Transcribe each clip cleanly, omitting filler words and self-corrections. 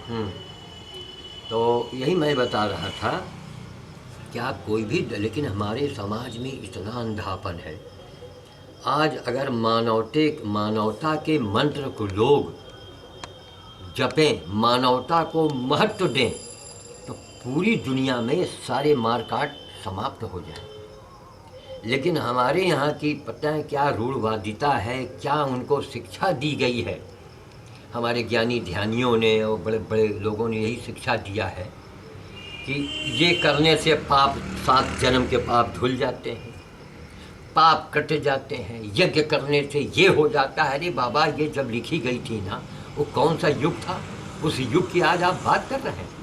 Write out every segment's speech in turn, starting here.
हम्म। तो यही मैं बता रहा था कि आप कोई भी, लेकिन हमारे समाज में इतना अंधापन है। आज अगर मानवता के मंत्र को लोग जपें, मानवता को महत्व दें, तो पूरी दुनिया में सारे मारकाट समाप्त हो जाए। लेकिन हमारे यहाँ की पता है क्या रूढ़वादिता है, क्या उनको शिक्षा दी गई है। हमारे ज्ञानी ध्यानियों ने और बड़े बड़े लोगों ने यही शिक्षा दिया है कि ये करने से पाप, 7 जन्म के पाप धुल जाते हैं, पाप कट जाते हैं, यज्ञ करने से ये हो जाता है। अरे बाबा, ये जब लिखी गई थी ना, वो कौन सा युग था, उस युग की आज आप बात कर रहे हैं।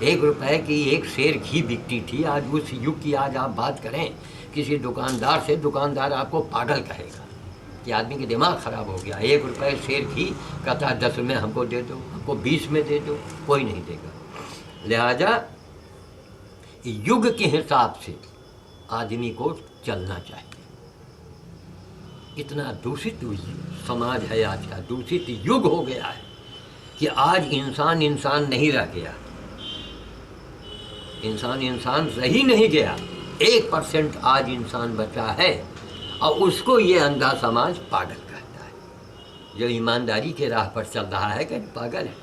1 रुपए की 1 सेर घी बिकती थी, आज उस युग की आज आप बात करें किसी दुकानदार से, दुकानदार आपको पागल कहेगा कि आदमी के दिमाग ख़राब हो गया। 1 रुपए सेर घी, कहता है 10 में हमको दे दो, हमको 20 में दे दो, कोई नहीं देगा। लिहाजा युग के हिसाब से आदमी को चलना चाहिए। इतना दूषित समाज है आज का, दूषित युग हो गया है कि आज इंसान इंसान नहीं रह गया, इंसान इंसान रही नहीं गया। 1% आज इंसान बचा है और उसको ये अंधा समाज पागल कहता है। जो ईमानदारी के राह पर चल रहा है कि पागल है,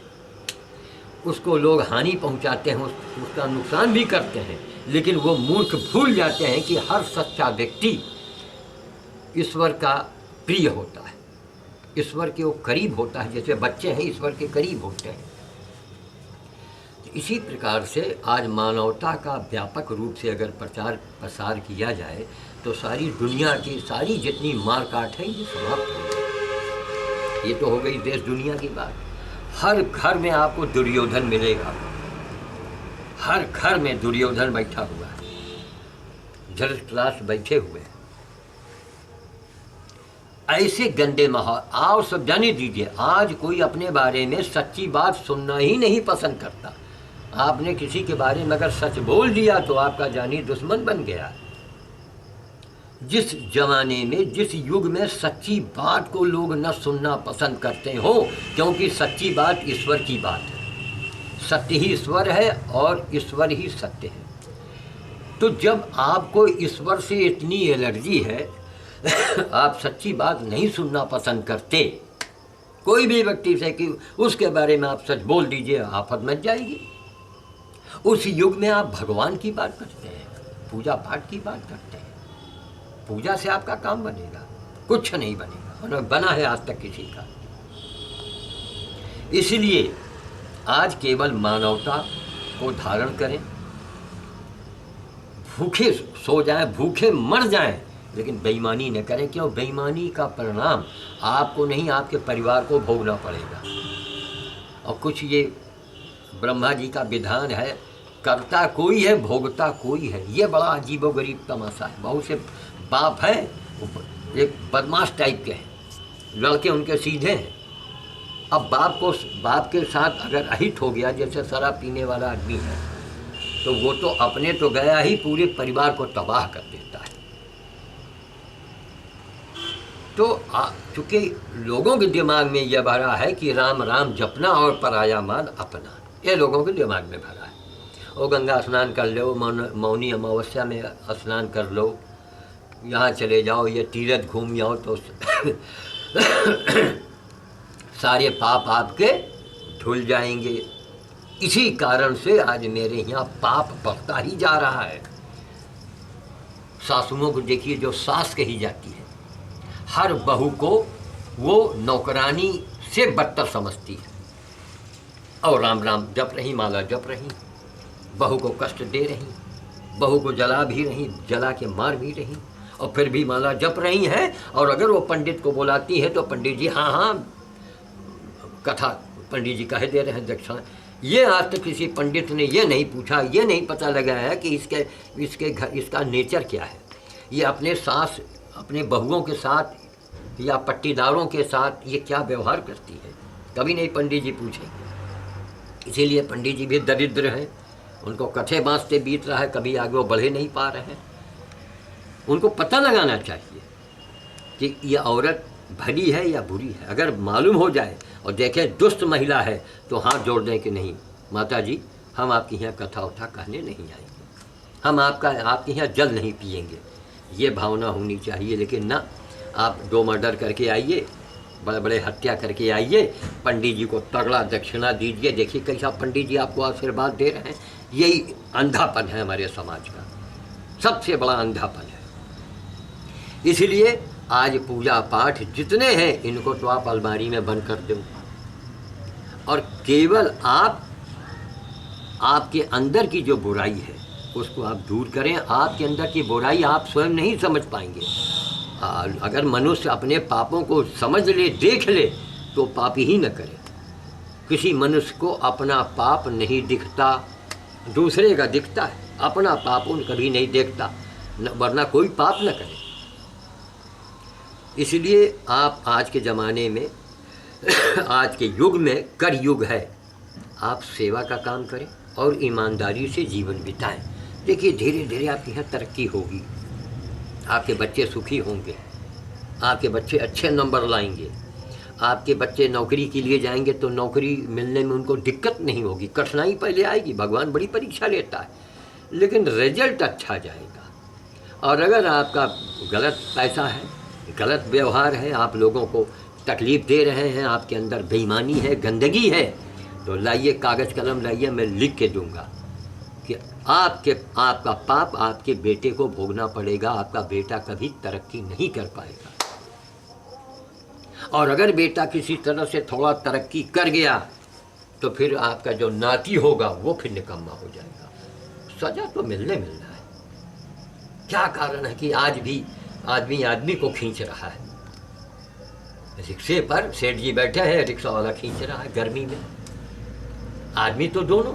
उसको लोग हानि पहुंचाते हैं, उसका नुकसान भी करते हैं। लेकिन वो मूर्ख भूल जाते हैं कि हर सच्चा व्यक्ति ईश्वर का प्रिय होता है, ईश्वर के वो करीब होता है, जैसे बच्चे हैं ईश्वर के करीब होते हैं। तो इसी प्रकार से आज मानवता का व्यापक रूप से अगर प्रचार प्रसार किया जाए तो सारी दुनिया की सारी जितनी मार काट है ये समाप्त हो जाए। ये तो हो गई देश दुनिया की बात। हर घर में आपको दुर्योधन मिलेगा, हर घर में दुर्योधन बैठा हुआ है, धृतराष्ट्र बैठे हुए हैं। ऐसे गंदे माहौल, आओ सब जाने दीजिए। आज कोई अपने बारे में सच्ची बात सुनना ही नहीं पसंद करता। आपने किसी के बारे में अगर सच बोल दिया तो आपका जानी दुश्मन बन गया। जिस जमाने में, जिस युग में सच्ची बात को लोग न सुनना पसंद करते हो, क्योंकि सच्ची बात ईश्वर की बात है, सत्य ही ईश्वर है और ईश्वर ही सत्य है। तो जब आपको ईश्वर से इतनी एलर्जी है आप सच्ची बात नहीं सुनना पसंद करते कोई भी व्यक्ति से कि उसके बारे में आप सच बोल दीजिए, आफत मच जाएगी। उस युग में आप भगवान की बात करते हैं, पूजा पाठ की बात करते हैं। पूजा से आपका काम बनेगा? कुछ नहीं बनेगा, और बना है आज तक किसी का। इसलिए आज केवल मानवता को धारण करें, भूखे सो जाएं, भूखे मर जाएं, लेकिन बेईमानी न करें। क्यों? बेईमानी का परिणाम आपको नहीं, आपके परिवार को भोगना पड़ेगा। और कुछ ये ब्रह्मा जी का विधान है, करता कोई है भोगता कोई है। ये बड़ा अजीबोगरीब तमाशा है। बहुत से बाप हैं, एक बदमाश टाइप के हैं, लड़के उनके सीधे हैं। अब बाप के साथ अगर अहित हो गया, जैसे शराब पीने वाला आदमी है, तो वो तो अपने तो गया ही, पूरे परिवार को तबाह कर देता है। तो चूंकि लोगों के दिमाग में यह भरा है कि राम राम जपना और पराया मान अपना, ये लोगों के दिमाग में भरा है। वो गंगा स्नान कर लो, मौनी अमावस्या में स्नान कर लो, यहाँ चले जाओ, ये तीर्थ घूम जाओ तो सारे पाप आपके धुल जाएंगे। इसी कारण से आज मेरे यहाँ पाप बढ़ता ही जा रहा है। सासुओं को देखिए, जो सास कही जाती है, हर बहू को वो नौकरानी से बदतर समझती है, और राम राम जप रही, माला जप रही, बहू को कष्ट दे रही, बहू को जला भी रही, जला के मार भी रही, और फिर भी माला जप रही हैं। और अगर वो पंडित को बुलाती है तो पंडित जी हाँ हाँ कथा पंडित जी कह दे रहे हैं दक्षिणा। ये आज तक किसी पंडित ने ये नहीं पूछा, ये नहीं पता लगाया कि इसके घर इसका नेचर क्या है। ये अपने सास, अपने बहुओं के साथ या पट्टीदारों के साथ ये क्या व्यवहार करती है, कभी नहीं पंडित जी पूछेंगे। इसीलिए पंडित जी भी दरिद्र हैं, उनको कथे बाँसते बीत रहा है, कभी आगे वो बढ़े नहीं पा रहे हैं। उनको पता लगाना चाहिए कि ये औरत भली है या बुरी है, अगर मालूम हो जाए और देखें दुष्ट महिला है तो हाथ जोड़ दें कि नहीं माता जी, हम आपके यहाँ कथा उथा कहने नहीं आएंगे, हम आपके यहाँ जल नहीं पिएंगे, ये भावना होनी चाहिए। लेकिन ना, आप 2 मर्डर करके आइए, बड़े बड़े हत्या करके आइए, पंडित जी को तगड़ा दक्षिणा दीजिए, देखिए कैसा पंडित जी आपको आशीर्वाद दे रहे हैं। यही अंधापन है हमारे समाज का, सबसे बड़ा अंधापन है। इसलिए आज पूजा पाठ जितने हैं इनको तो आप अलमारी में बंद कर दो, और केवल आपके अंदर की जो बुराई है उसको आप दूर करें। आपके अंदर की बुराई आप स्वयं नहीं समझ पाएंगे। अगर मनुष्य अपने पापों को समझ ले, देख ले, तो पाप ही न करे। किसी मनुष्य को अपना पाप नहीं दिखता, दूसरे का दिखता है, अपना पाप उन कभी नहीं देखता, वरना कोई पाप न करे। इसलिए आप आज के ज़माने में आज के युग में कर युग है, आप सेवा का काम करें और ईमानदारी से जीवन बिताएं। देखिए धीरे धीरे आपके यहाँ तरक्की होगी, आपके बच्चे सुखी होंगे, आपके बच्चे अच्छे नंबर लाएंगे, आपके बच्चे नौकरी के लिए जाएंगे तो नौकरी मिलने में उनको दिक्कत नहीं होगी। कठिनाई पहले आएगी, भगवान बड़ी परीक्षा लेता है, लेकिन रिजल्ट अच्छा जाएगा। और अगर आपका गलत पैसा है, गलत व्यवहार है, आप लोगों को तकलीफ़ दे रहे हैं, आपके अंदर बेईमानी है, गंदगी है, तो लाइए कागज़ कलम लाइए, मैं लिख के दूंगा कि आपका पाप आपके बेटे को भोगना पड़ेगा। आपका बेटा कभी तरक्की नहीं कर पाएगा। और अगर बेटा किसी तरह से थोड़ा तरक्की कर गया तो फिर आपका जो नाती होगा वो फिर निकम्मा हो जाएगा। सजा तो मिलना है। क्या कारण है कि आज भी आदमी को खींच रहा है? रिक्शे पर सेठ जी बैठे हैं, रिक्शा वाला खींच रहा है गर्मी में। आदमी तो दोनों,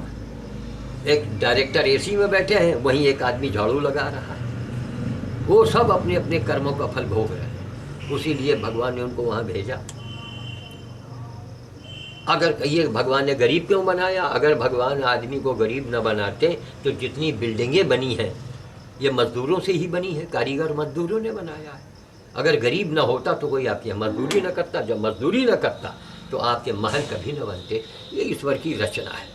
एक डायरेक्टर एसी में बैठे हैं, वहीं एक आदमी झाड़ू लगा रहा है। वो सब अपने अपने कर्मों का फल भोग रहे हैं, उसी लिए भगवान ने उनको वहाँ भेजा। अगर ये भगवान ने गरीब क्यों बनाया? अगर भगवान आदमी को गरीब न बनाते तो जितनी बिल्डिंगें बनी हैं ये मजदूरों से ही बनी है, कारीगर मजदूरों ने बनाया है। अगर गरीब न होता तो कोई आपकी मजदूरी न करता, जब मजदूरी न करता तो आपके महल कभी न बनते। ये ईश्वर की रचना है।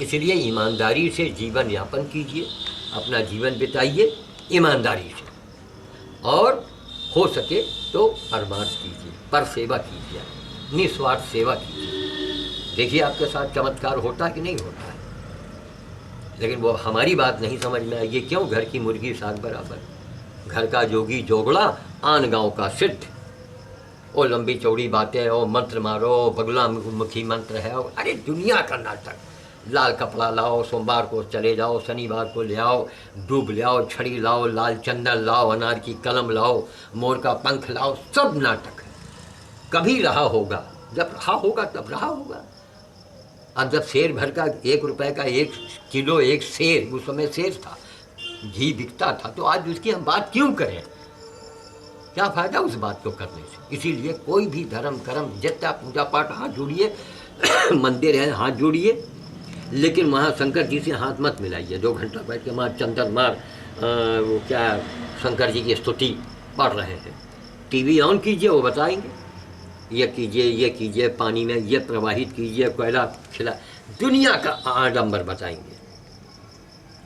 इसलिए ईमानदारी से जीवन यापन कीजिए, अपना जीवन बिताइए ईमानदारी से, और हो सके तो परमार्थ कीजिए, पर सेवा कीजिए, निस्वार्थ सेवा कीजिए। देखिए आपके साथ चमत्कार होता है कि नहीं होता है। लेकिन वो हमारी बात नहीं समझ में आई। ये क्यों? घर की मुर्गी साग बराबर, घर का जोगी जोगड़ा, आन गाँव का सिद्ध। वो लंबी चौड़ी बातें, वो मंत्र मारो, बगला मुखी मंत्र है, अरे दुनिया का नाटक। लाल कपड़ा लाओ, सोमवार को चले जाओ, शनिवार को ले आओ, दूब ले आओ, छड़ी लाओ, लाल चंदन लाओ, अनार की कलम लाओ, मोर का पंख लाओ, सब नाटक है। कभी रहा होगा, जब रहा होगा तब रहा होगा। अब जब शेर भर का 1 रुपए का 1 किलो एक शेर, उस समय शेर था, घी बिकता था, तो आज उसकी हम बात क्यों करें? क्या फायदा उस बात को करने से? इसीलिए कोई भी धर्म कर्म, जितना पूजा पाठ, हाथ जोड़िए, मंदिर है हाथ जोड़िए, लेकिन वहाँ शंकर जी से हाथ मत मिलाइए। 2 घंटा बैठ के मार चंदन मार वो क्या शंकर जी की स्तुति पढ़ रहे हैं। टीवी ऑन कीजिए, वो बताएंगे ये कीजिए, ये कीजिए, पानी में ये प्रवाहित कीजिए, कोयला खिला, दुनिया का आडंबर बताएंगे।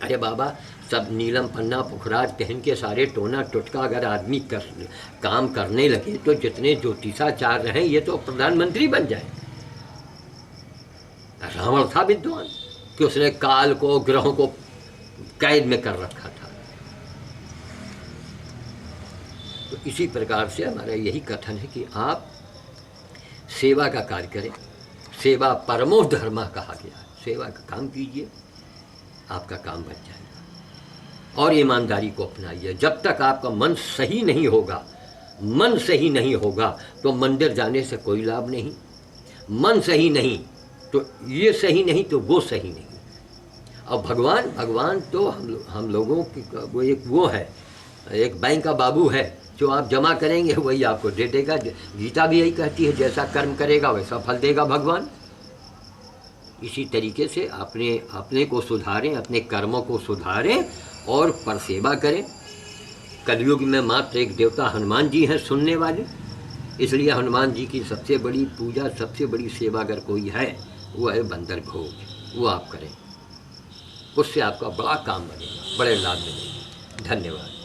अरे बाबा, सब नीलम पन्ना पुखराज पहन के सारे टोना टुटका अगर आदमी काम करने लगे तो जितने ज्योतिषाचार्य हैं ये तो प्रधानमंत्री बन जाए। रावण था विद्वान कि उसने काल को, ग्रहों को कैद में कर रखा था। तो इसी प्रकार से हमारा यही कथन है कि आप सेवा का कार्य करें। सेवा परमो धर्म कहा गया। सेवा का काम कीजिए, आपका काम बन जाएगा। और ईमानदारी को अपनाइए। जब तक आपका मन सही नहीं होगा, मन सही नहीं होगा तो मंदिर जाने से कोई लाभ नहीं। मन सही नहीं तो ये सही नहीं तो वो सही नहीं। और भगवान तो हम लोगों की वो है, एक बैंक का बाबू है, जो आप जमा करेंगे वही आपको दे देगा। गीता भी यही कहती है, जैसा कर्म करेगा वैसा फल देगा भगवान। इसी तरीके से अपने को सुधारें, अपने कर्मों को सुधारें और पर सेवा करें। कलयुग में मात्र एक देवता हनुमान जी हैं सुनने वाले, इसलिए हनुमान जी की सबसे बड़ी पूजा, सबसे बड़ी सेवा अगर कोई है वो है बंदर भोग। वो आप करें, उससे आपका बड़ा काम बनेगा, बड़े लाभ मिलेंगे। धन्यवाद।